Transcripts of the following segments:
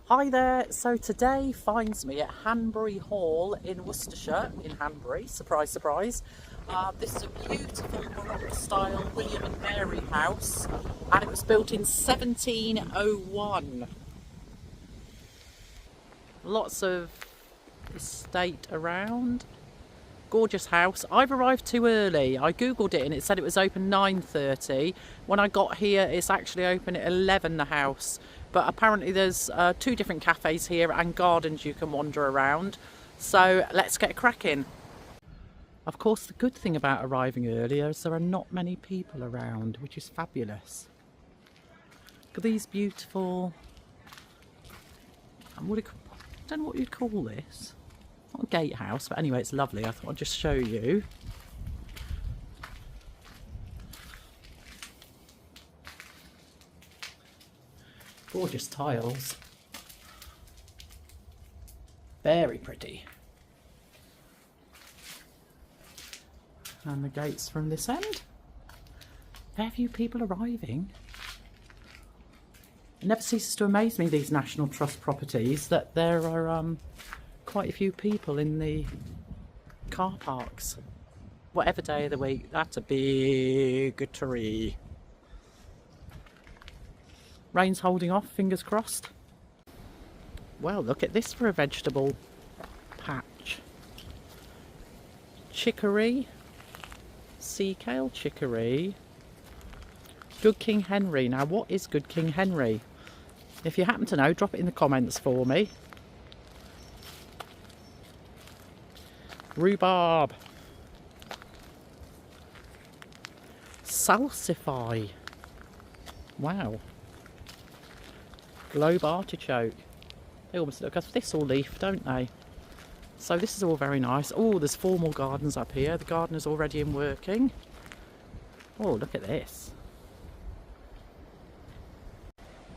Hi there, so today finds me at Hanbury Hall in Worcestershire, in Hanbury, surprise surprise. This is a beautiful Baroque style William and Mary house, and it was built in 1701. Lots of estate around. Gorgeous house. I've arrived too early. I googled it and it said it was open 9:30. When I got here it's actually open at 11, the house, but apparently there's two different cafes here and gardens you can wander around, so let's get cracking. Of course, the good thing about arriving earlier is there are not many people around, which is fabulous. Look at these beautiful, I don't know what you'd call this. Not a gatehouse, but anyway, it's lovely. I thought I'd just show you. Gorgeous tiles. Very pretty. And the gates from this end. Very few people arriving. It never ceases to amaze me, these National Trust properties, that there are quite a few people in the car parks. Whatever day of the week. That's a big tree. Rain's holding off, fingers crossed. Well, look at this for a vegetable patch. Chicory, sea kale chicory, Good King Henry. Now, what is Good King Henry? If you happen to know, drop it in the comments for me. Rhubarb. Salsify. Wow. Globe artichoke. They almost look like a thistle leaf, don't they? So this is all very nice. Oh, there's 4 more gardens up here. The gardener's already in working. Oh, look at this.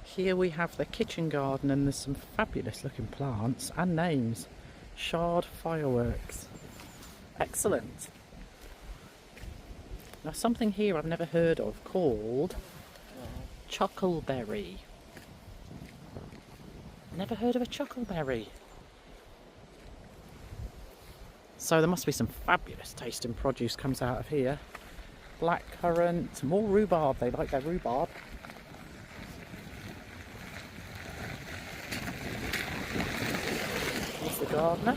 Here we have the kitchen garden, and there's some fabulous looking plants and names. Shard Fireworks. Excellent. Now, something here I've never heard of called chuckleberry. Never heard of a chuckleberry. So there must be some fabulous tasting produce comes out of here. Blackcurrant, more rhubarb. They like their rhubarb. Here's the gardener.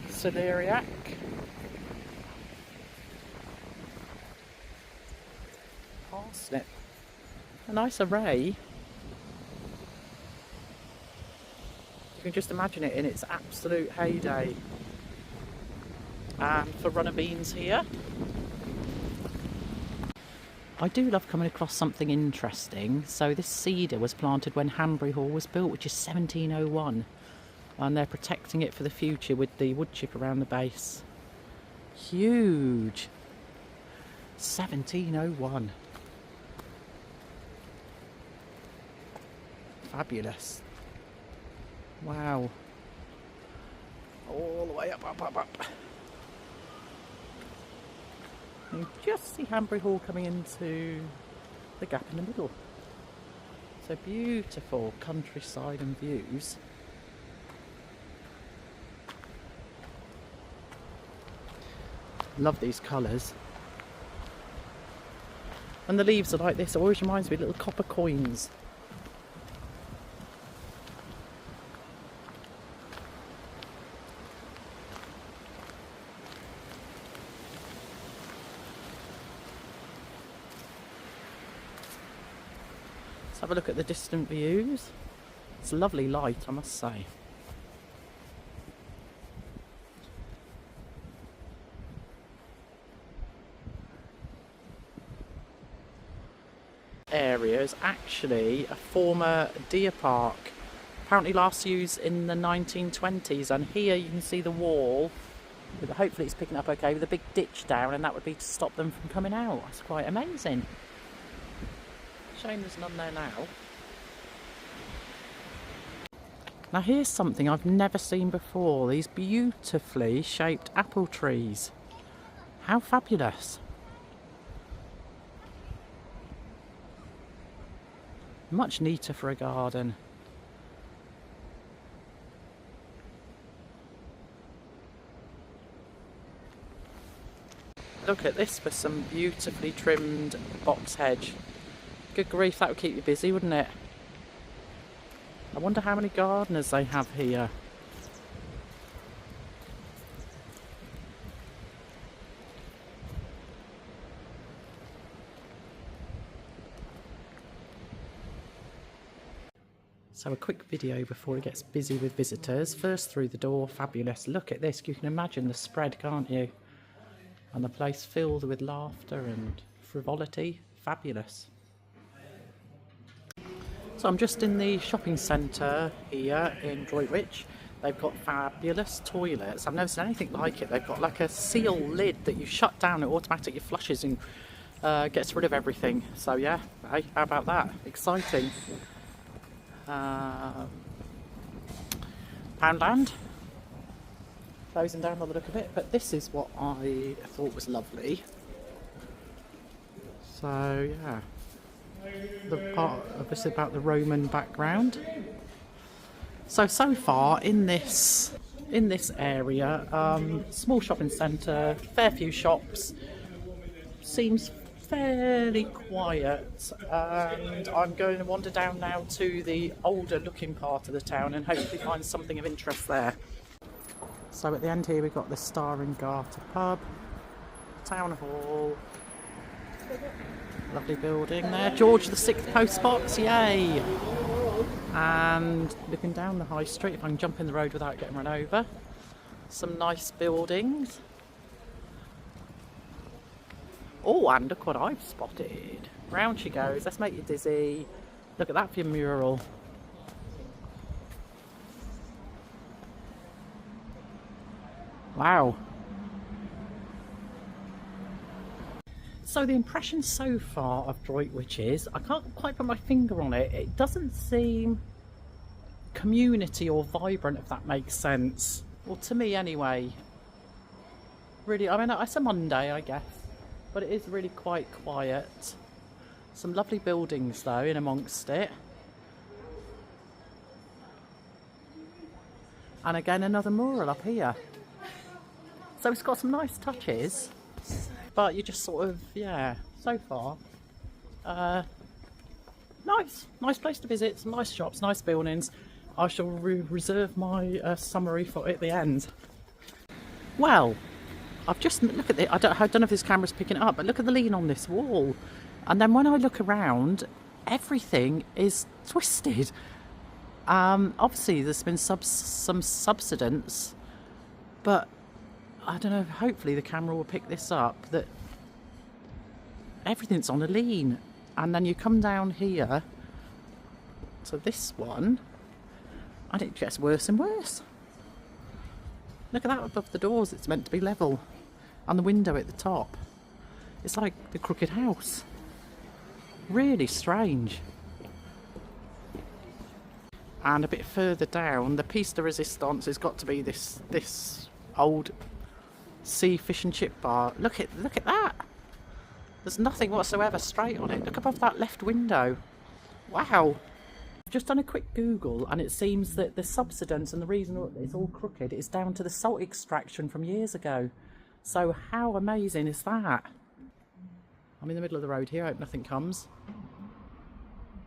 Celeriac. Parsnip. A nice array. You can just imagine it in its absolute heyday. And for runner beans here. I do love coming across something interesting. So this cedar was planted when Hanbury Hall was built, which is 1701. And they're protecting it for the future with the wood chip around the base. Huge. 1701. Fabulous. Wow. All the way up, up, up, up. You just see Hanbury Hall coming into the gap in the middle. So beautiful countryside and views. Love these colours. And the leaves are like this. It always reminds me of little copper coins. Let's have a look at the distant views. It's lovely light, I must say. Area is actually a former deer park, apparently last used in the 1920s, and here you can see the wall, hopefully it's picking up okay, with a big ditch down, and that would be to stop them from coming out. That's quite amazing. Shame there's none there now. Now here's something I've never seen before, these beautifully shaped apple trees. How fabulous. Much neater for a garden. Look at this for some beautifully trimmed box hedge. Good grief, that would keep you busy, wouldn't it? I wonder how many gardeners they have here. So a quick video before it gets busy with visitors. First through the door, fabulous. Look at this, you can imagine the spread, can't you? And the place filled with laughter and frivolity, fabulous. So I'm just in the shopping centre here in Droitwich. They've got fabulous toilets. I've never seen anything like it. They've got like a seal lid that you shut down, it automatically flushes and gets rid of everything. So yeah, hey, how about that? Exciting. Poundland, closing down by the look of it, but this is what I thought was lovely. So yeah, the part obviously about the Roman background. So far in this area, small shopping centre, fair few shops, seems fairly quiet, and I'm going to wander down now to the older looking part of the town and hopefully find something of interest there. So at the end here we've got the Star and Garter pub, town hall, lovely building there, George VI post box, yay! And looking down the high street, if I can jump in the road without getting run over, some nice buildings. Oh, and look what I've spotted. Round she goes, let's make you dizzy. Look at that for your mural. Wow. So the impression so far of Droitwich is, I can't quite put my finger on it, it doesn't seem community or vibrant, if that makes sense. Well, to me anyway. Really, I mean, it's a Monday, I guess. But it is really quite quiet. Some lovely buildings though in amongst it. And again another mural up here. So it's got some nice touches, but you just sort of, yeah, so far. Nice place to visit, some nice shops, nice buildings. I shall reserve my summary for at the end. Well, I've just, look at it, I don't know if this camera's picking it up, but look at the lean on this wall. And then when I look around, everything is twisted. Obviously there's been some subsidence, but I don't know, hopefully the camera will pick this up, that everything's on a lean. And then you come down here to this one, and it gets worse and worse. Look at that above the doors, it's meant to be level. And the window at the top. It's like the crooked house. Really strange. And a bit further down, the piece de resistance has got to be this old sea fish and chip bar. Look at that. There's nothing whatsoever straight on it. Look above that left window. Wow. I've just done a quick Google and it seems that the subsidence and the reason it's all crooked is down to the salt extraction from years ago. So how amazing is that? I'm in the middle of the road here, I hope nothing comes.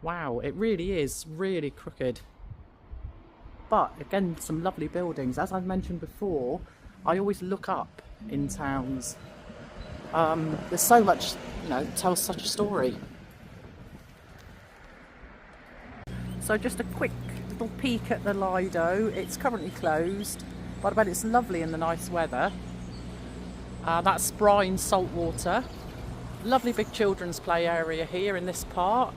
Wow, it really is really crooked. But again, some lovely buildings. As I've mentioned before, I always look up in towns. There's so much, you know, tells such a story. So just a quick little peek at the Lido. It's currently closed, but I bet it's lovely in the nice weather. That's brine saltwater. Lovely big children's play area here in this park.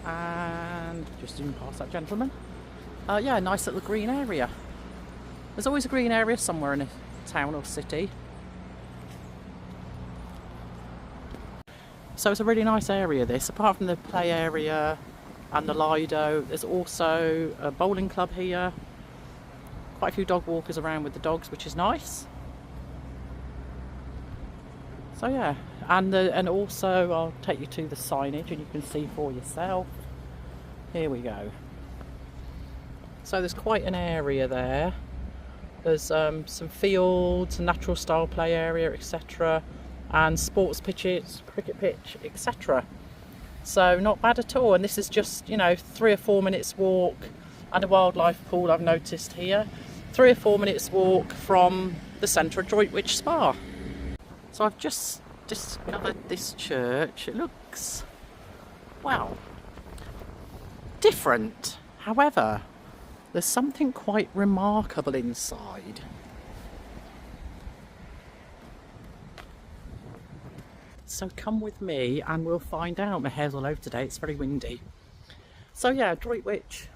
And just zoom past that gentleman. Yeah, nice little green area. There's always a green area somewhere in a town or city. So it's a really nice area this, apart from the play area and the Lido. There's also a bowling club here. Quite a few dog walkers around with the dogs, which is nice. So yeah, and also I'll take you to the signage and you can see for yourself. Here we go. So there's quite an area there There's some fields, natural style play area, etc. and sports pitches, cricket pitch, etc. So not bad at all. And this is just, you know, 3 or 4 minutes walk, and a wildlife pool I've noticed here. 3 or 4 minutes walk from the centre of Droitwich Spa. So I've just discovered this church. It looks, well, different. However, there's something quite remarkable inside. So come with me and we'll find out. My hair's all over today, it's very windy. So yeah, Droitwich.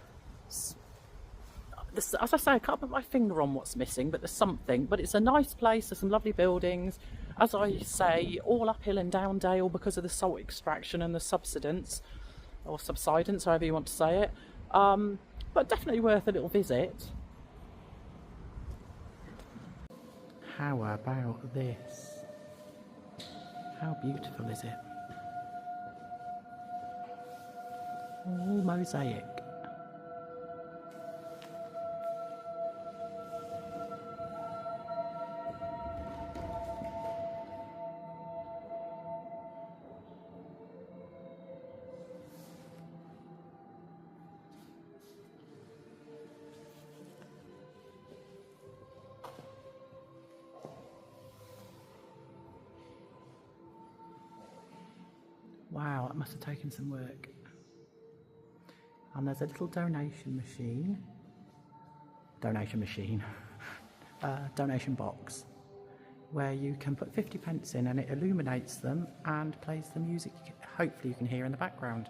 As I say, I can't put my finger on what's missing, but there's something. But it's a nice place, there's some lovely buildings. As I say, all uphill and down dale because of the salt extraction and the subsidence, or subsidence, however you want to say it. But definitely worth a little visit. How about this? How beautiful is it? All mosaic. Wow, that must have taken some work. And there's a little donation box, where you can put 50p in and it illuminates them and plays the music hopefully you can hear in the background.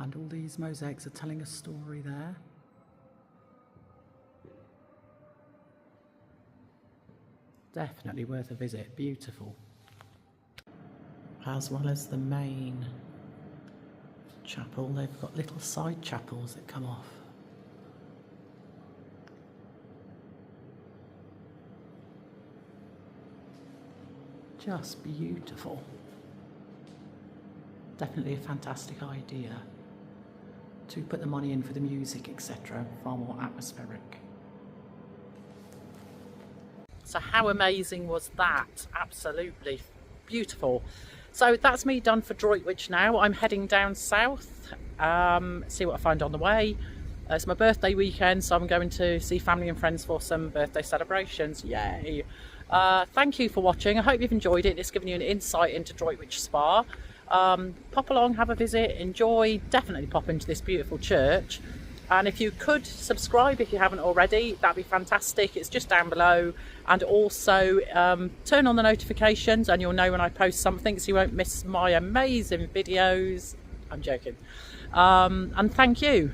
And all these mosaics are telling a story there. Definitely worth a visit, beautiful. As well as the main chapel, they've got little side chapels that come off. Just beautiful. Definitely a fantastic idea to put the money in for the music, etc. Far more atmospheric. So how amazing was that? Absolutely beautiful. So that's me done for Droitwich now. I'm heading down south, see what I find on the way. It's my birthday weekend, so I'm going to see family and friends for some birthday celebrations. Yay! Thank you for watching. I hope you've enjoyed it. It's given you an insight into Droitwich Spa. Pop along, have a visit, enjoy. Definitely pop into this beautiful church. And if you could subscribe if you haven't already, that'd be fantastic. It's just down below. And also turn on the notifications and you'll know when I post something, so you won't miss my amazing videos. I'm joking. And thank you.